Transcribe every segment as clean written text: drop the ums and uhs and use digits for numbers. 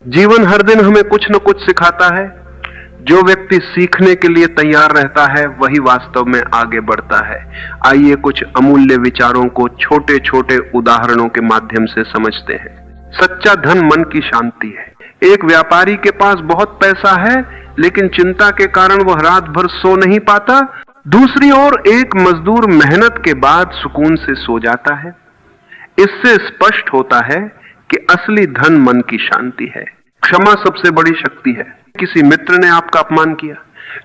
जीवन हर दिन हमें कुछ न कुछ सिखाता है। जो व्यक्ति सीखने के लिए तैयार रहता है वही वास्तव में आगे बढ़ता है। आइए कुछ अमूल्य विचारों को छोटे छोटे उदाहरणों के माध्यम से समझते हैं। सच्चा धन मन की शांति है। एक व्यापारी के पास बहुत पैसा है, लेकिन चिंता के कारण वह रात भर सो नहीं पाता। दूसरी ओर एक मजदूर मेहनत के बाद सुकून से सो जाता है। इससे स्पष्ट होता है कि असली धन मन की शांति है। क्षमा सबसे बड़ी शक्ति है। किसी मित्र ने आपका अपमान किया,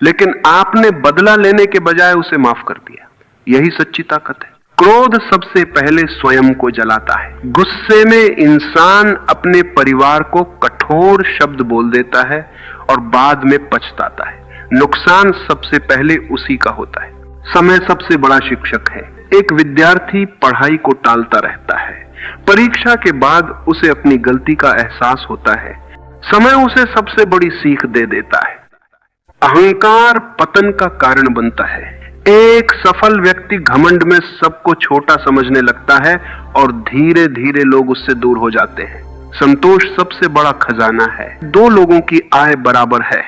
लेकिन आपने बदला लेने के बजाय उसे माफ कर दिया। यही सच्ची ताकत है। क्रोध सबसे पहले स्वयं को जलाता है। गुस्से में इंसान अपने परिवार को कठोर शब्द बोल देता है और बाद में पछताता है। नुकसान सबसे पहले उसी का होता है। समय सबसे बड़ा शिक्षक है। एक विद्यार्थी पढ़ाई को टालता रहता है। परीक्षा के बाद उसे अपनी गलती का एहसास होता है। समय उसे सबसे बड़ी सीख दे देता है। अहंकार पतन का कारण बनता है। एक सफल व्यक्ति घमंड में सबको छोटा समझने लगता है और धीरे धीरे लोग उससे दूर हो जाते हैं। संतोष सबसे बड़ा खजाना है। दो लोगों की आय बराबर है,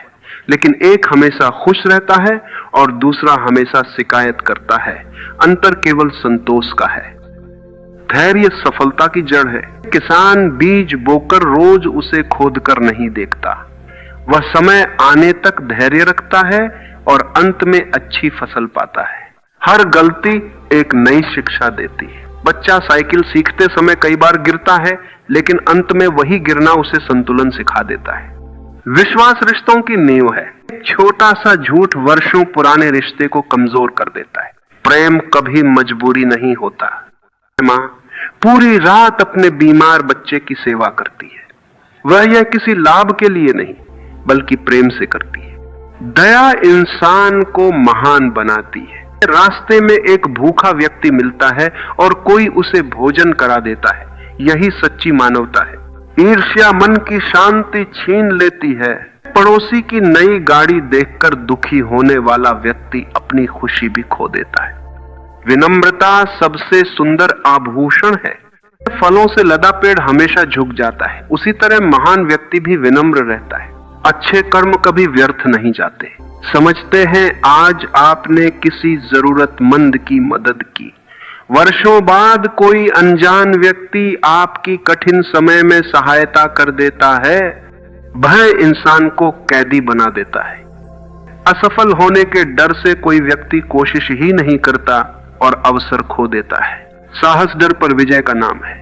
लेकिन एक हमेशा खुश रहता है और दूसरा हमेशा शिकायत करता है। अंतर केवल संतोष का है। धैर्य सफलता की जड़ है। किसान बीज बोकर रोज उसे खोदकर नहीं देखता। वह समय आने तक धैर्य रखता है और अंत में अच्छी फसल पाता है। हर गलती एक नई शिक्षा देती है। बच्चा साइकिल सीखते समय कई बार गिरता है, लेकिन अंत में वही गिरना उसे संतुलन सिखा देता है। विश्वास रिश्तों की नींव है। छोटा सा झूठ वर्षों पुराने रिश्ते को कमजोर कर देता है। प्रेम कभी मजबूरी नहीं होता। माँ पूरी रात अपने बीमार बच्चे की सेवा करती है। वह यह किसी लाभ के लिए नहीं, बल्कि प्रेम से करती है। दया इंसान को महान बनाती है। रास्ते में एक भूखा व्यक्ति मिलता है और कोई उसे भोजन करा देता है। यही सच्ची मानवता है। ईर्ष्या मन की शांति छीन लेती है। पड़ोसी की नई गाड़ी देखकर दुखी होने वाला व्यक्ति अपनी खुशी भी खो देता है। विनम्रता सबसे सुंदर आभूषण है। फलों से लदा पेड़ हमेशा झुक जाता है, उसी तरह महान व्यक्ति भी विनम्र रहता है। अच्छे कर्म कभी व्यर्थ नहीं जाते। समझते हैं आज आपने किसी जरूरतमंद की मदद की। वर्षों बाद कोई अनजान व्यक्ति आपकी कठिन समय में सहायता कर देता है। भय इंसान को कैदी बना देता है। असफल होने के डर से कोई व्यक्ति कोशिश ही नहीं करता और अवसर खो देता है। साहस डर पर विजय का नाम है।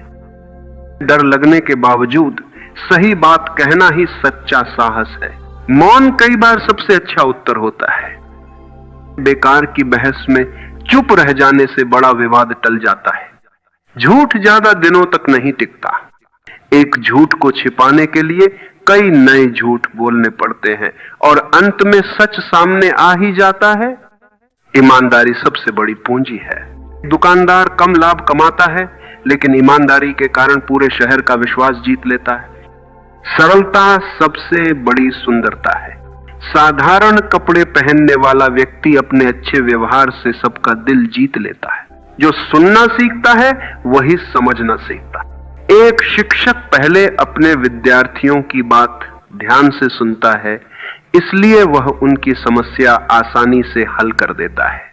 डर लगने के बावजूद सही बात कहना ही सच्चा साहस है। मौन कई बार सबसे अच्छा उत्तर होता है। बेकार की बहस में चुप रह जाने से बड़ा विवाद टल जाता है। झूठ ज्यादा दिनों तक नहीं टिकता। एक झूठ को छिपाने के लिए कई नए झूठ बोलने पड़ते हैं और अंत में सच सामने आ ही जाता है। ईमानदारी सबसे बड़ी पूंजी है। दुकानदार कम लाभ कमाता है, लेकिन ईमानदारी के कारण पूरे शहर का विश्वास जीत लेता है। सरलता सबसे बड़ी सुंदरता है। साधारण कपड़े पहनने वाला व्यक्ति अपने अच्छे व्यवहार से सबका दिल जीत लेता है। जो सुनना सीखता है वही समझना सीखता है। एक शिक्षक पहले अपने विद्यार्थियों की बात ध्यान से सुनता है, इसलिए वह उनकी समस्या आसानी से हल कर देता है।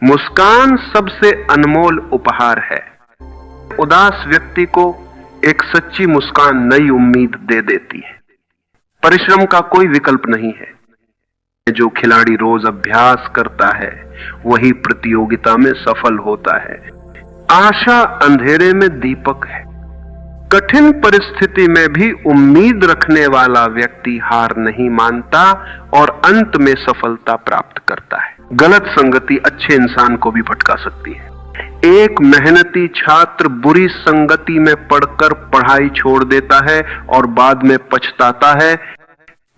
मुस्कान सबसे अनमोल उपहार है। उदास व्यक्ति को एक सच्ची मुस्कान नई उम्मीद दे देती है। परिश्रम का कोई विकल्प नहीं है। जो खिलाड़ी रोज अभ्यास करता है वही प्रतियोगिता में सफल होता है। आशा अंधेरे में दीपक है। कठिन परिस्थिति में भी उम्मीद रखने वाला व्यक्ति हार नहीं मानता और अंत में सफलता प्राप्त करता है। गलत संगति अच्छे इंसान को भी भटका सकती है। एक मेहनती छात्र बुरी संगति में पढ़कर पढ़ाई छोड़ देता है और बाद में पछताता है।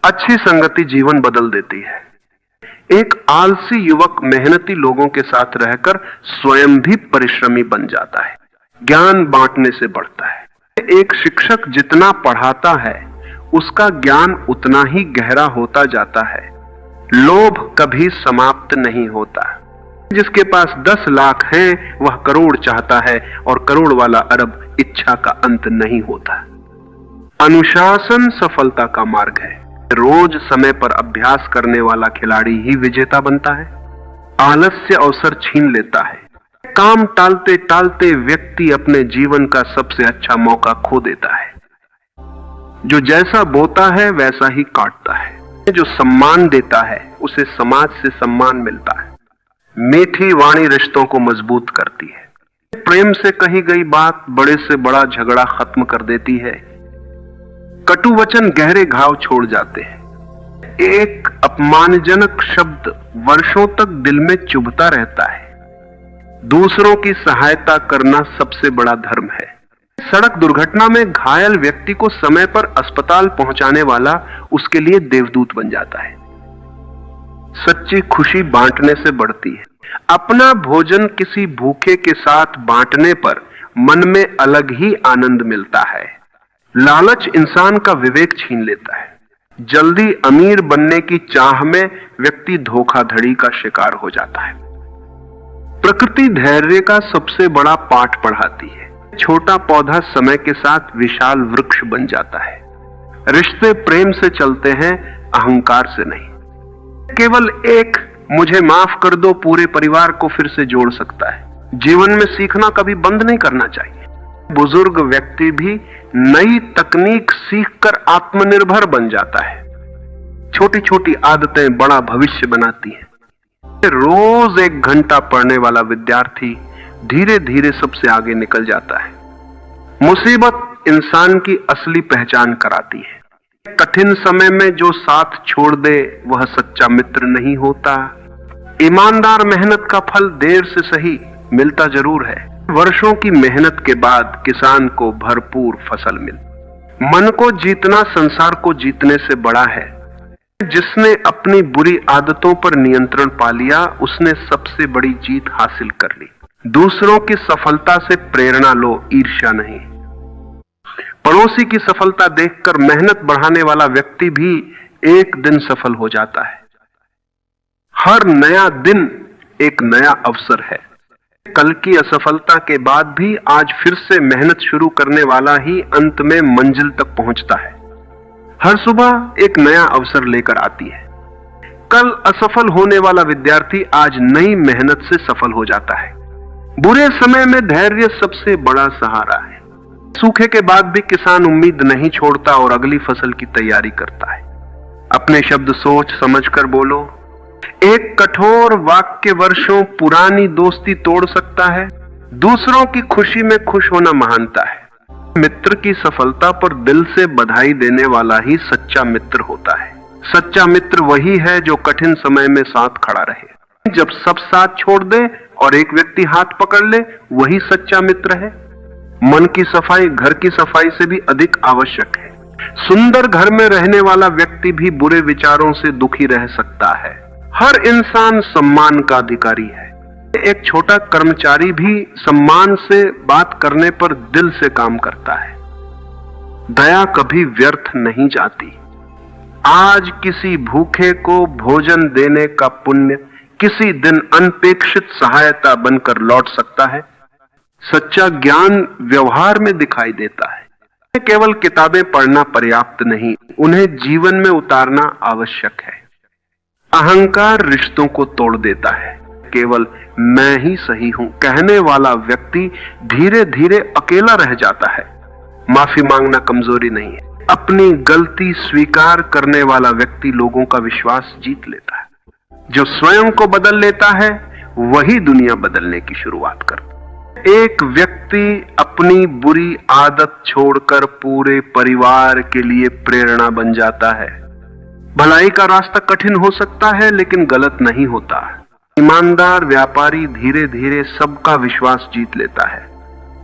अच्छी संगति जीवन बदल देती है। एक आलसी युवक मेहनती लोगों के साथ रहकर स्वयं भी परिश्रमी बन जाता है। ज्ञान बांटने से बढ़ता है। एक शिक्षक जितना पढ़ाता है उसका ज्ञान उतना ही गहरा होता जाता है। लोभ कभी समाप्त नहीं होता। जिसके पास 10 लाख है वह करोड़ चाहता है और करोड़ वाला अरब इच्छा का अंत नहीं होता। अनुशासन सफलता का मार्ग है। रोज समय पर अभ्यास करने वाला खिलाड़ी ही विजेता बनता है। आलस्य अवसर छीन लेता है। काम टालते टालते व्यक्ति अपने जीवन का सबसे अच्छा मौका खो देता है। जो जैसा बोता है वैसा ही काटता है। जो सम्मान देता है उसे समाज से सम्मान मिलता है। मीठी वाणी रिश्तों को मजबूत करती है। प्रेम से कही गई बात बड़े से बड़ा झगड़ा खत्म कर देती है। कटु वचन गहरे घाव छोड़ जाते हैं। एक अपमानजनक शब्द वर्षों तक दिल में चुभता रहता है। दूसरों की सहायता करना सबसे बड़ा धर्म है। सड़क दुर्घटना में घायल व्यक्ति को समय पर अस्पताल पहुंचाने वाला उसके लिए देवदूत बन जाता है। सच्ची खुशी बांटने से बढ़ती है। अपना भोजन किसी भूखे के साथ बांटने पर मन में अलग ही आनंद मिलता है। लालच इंसान का विवेक छीन लेता है। जल्दी अमीर बनने की चाह में व्यक्ति धोखाधड़ी का शिकार हो जाता है। प्रकृति धैर्य का सबसे बड़ा पाठ पढ़ाती है। छोटा पौधा समय के साथ विशाल वृक्ष बन जाता है। रिश्ते प्रेम से चलते हैं, अहंकार से नहीं। केवल एक मुझे माफ कर दो पूरे परिवार को फिर से जोड़ सकता है। जीवन में सीखना कभी बंद नहीं करना चाहिए। बुजुर्ग व्यक्ति भी नई तकनीक सीखकर आत्मनिर्भर बन जाता है। छोटी छोटी आदतें बड़ा भविष्य बनाती हैं। रोज 1 घंटा पढ़ने वाला विद्यार्थी धीरे धीरे सबसे आगे निकल जाता है। मुसीबत इंसान की असली पहचान कराती है। कठिन समय में जो साथ छोड़ दे वह सच्चा मित्र नहीं होता। ईमानदार मेहनत का फल देर से सही मिलता जरूर है। वर्षों की मेहनत के बाद किसान को भरपूर फसल मिलती। मन को जीतना संसार को जीतने से बड़ा है। जिसने अपनी बुरी आदतों पर नियंत्रण पा लिया उसने सबसे बड़ी जीत हासिल कर ली। दूसरों की सफलता से प्रेरणा लो, ईर्ष्या नहीं। पड़ोसी की सफलता देखकर मेहनत बढ़ाने वाला व्यक्ति भी एक दिन सफल हो जाता है। हर नया दिन एक नया अवसर है। कल की असफलता के बाद भी आज फिर से मेहनत शुरू करने वाला ही अंत में मंजिल तक पहुंचता है। हर सुबह एक नया अवसर लेकर आती है। कल असफल होने वाला विद्यार्थी आज नई मेहनत से सफल हो जाता है। बुरे समय में धैर्य सबसे बड़ा सहारा है। सूखे के बाद भी किसान उम्मीद नहीं छोड़ता और अगली फसल की तैयारी करता है। अपने शब्द सोच समझकर बोलो। एक कठोर वाक्य वर्षों पुरानी दोस्ती तोड़ सकता है। दूसरों की खुशी में खुश होना महानता है। मित्र की सफलता पर दिल से बधाई देने वाला ही सच्चा मित्र होता है। सच्चा मित्र वही है जो कठिन समय में साथ खड़ा रहे। जब सब साथ छोड़ दे और एक व्यक्ति हाथ पकड़ ले वही सच्चा मित्र है। मन की सफाई घर की सफाई से भी अधिक आवश्यक है। सुंदर घर में रहने वाला व्यक्ति भी बुरे विचारों से दुखी रह सकता है। हर इंसान सम्मान का अधिकारी है। एक छोटा कर्मचारी भी सम्मान से बात करने पर दिल से काम करता है। दया कभी व्यर्थ नहीं जाती। आज किसी भूखे को भोजन देने का पुण्य किसी दिन अनपेक्षित सहायता बनकर लौट सकता है। सच्चा ज्ञान व्यवहार में दिखाई देता है। केवल किताबें पढ़ना पर्याप्त नहीं, उन्हें जीवन में उतारना आवश्यक है। अहंकार रिश्तों को तोड़ देता है। केवल मैं ही सही हूं कहने वाला व्यक्ति धीरे धीरे अकेला रह जाता है। माफी मांगना कमजोरी नहीं है। अपनी गलती स्वीकार करने वाला व्यक्ति लोगों का विश्वास जीत लेता है। जो स्वयं को बदल लेता है वही दुनिया बदलने की शुरुआत करता है। एक व्यक्ति अपनी बुरी आदत छोड़कर पूरे परिवार के लिए प्रेरणा बन जाता है। भलाई का रास्ता कठिन हो सकता है लेकिन गलत नहीं होता। ईमानदार व्यापारी धीरे धीरे सबका विश्वास जीत लेता है।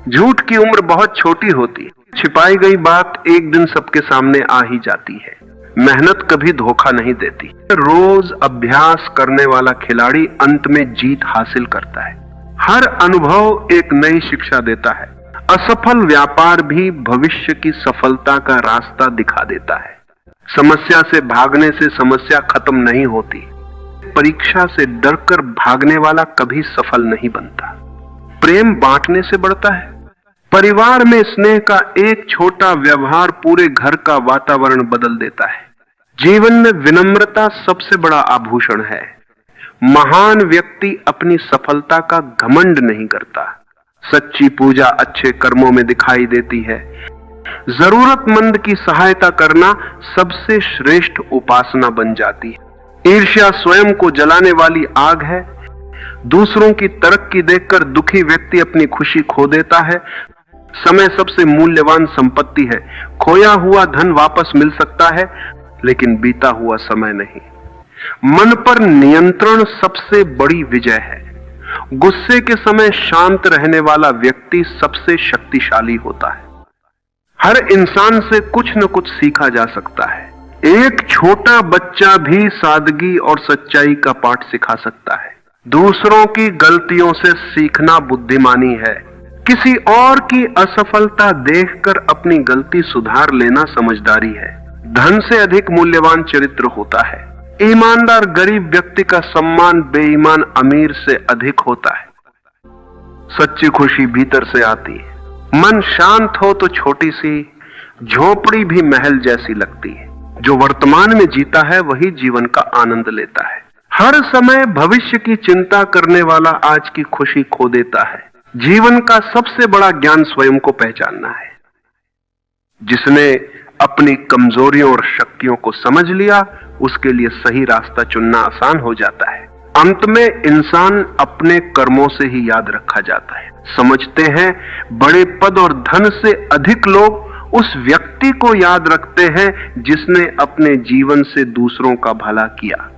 झूठ की उम्र बहुत छोटी होती है। छिपाई गई बात एक दिन सबके सामने आ ही जाती है। मेहनत कभी धोखा नहीं देती। रोज अभ्यास करने वाला खिलाड़ी अंत में जीत हासिल करता है। हर अनुभव एक नई शिक्षा देता है। असफल व्यापार भी भविष्य की सफलता का रास्ता दिखा देता है। समस्या से भागने से समस्या खत्म नहीं होती। परीक्षा से डरकर भागने वाला कभी सफल नहीं बनता। प्रेम बांटने से बढ़ता है। परिवार में स्नेह का एक छोटा व्यवहार पूरे घर का वातावरण बदल देता है। जीवन में विनम्रता सबसे बड़ा आभूषण है। महान व्यक्ति अपनी सफलता का घमंड नहीं करता। सच्ची पूजा अच्छे कर्मों में दिखाई देती है। जरूरतमंद की सहायता करना सबसे श्रेष्ठ उपासना बन जाती है। ईर्ष्या स्वयं को जलाने वाली आग है। दूसरों की तरक्की देखकर दुखी व्यक्ति अपनी खुशी खो देता है। समय सबसे मूल्यवान संपत्ति है। खोया हुआ धन वापस मिल सकता है, लेकिन बीता हुआ समय नहीं। मन पर नियंत्रण सबसे बड़ी विजय है। गुस्से के समय शांत रहने वाला व्यक्ति सबसे शक्तिशाली होता है। हर इंसान से कुछ न कुछ सीखा जा सकता है। एक छोटा बच्चा भी सादगी और सच्चाई का पाठ सिखा सकता है। दूसरों की गलतियों से सीखना बुद्धिमानी है। किसी और की असफलता देखकर अपनी गलती सुधार लेना समझदारी है। धन से अधिक मूल्यवान चरित्र होता है। ईमानदार गरीब व्यक्ति का सम्मान बेईमान अमीर से अधिक होता है। सच्ची खुशी भीतर से आती है। मन शांत हो तो छोटी सी झोपड़ी भी महल जैसी लगती है। जो वर्तमान में जीता है वही जीवन का आनंद लेता है। हर समय भविष्य की चिंता करने वाला आज की खुशी खो देता है। जीवन का सबसे बड़ा ज्ञान स्वयं को पहचानना है। जिसने अपनी कमजोरियों और शक्तियों को समझ लिया, उसके लिए सही रास्ता चुनना आसान हो जाता है। अंत में इंसान अपने कर्मों से ही याद रखा जाता है। समझते हैं बड़े पद और धन से अधिक लोग उस व्यक्ति को याद रखते हैं जिसने अपने जीवन से दूसरों का भला किया।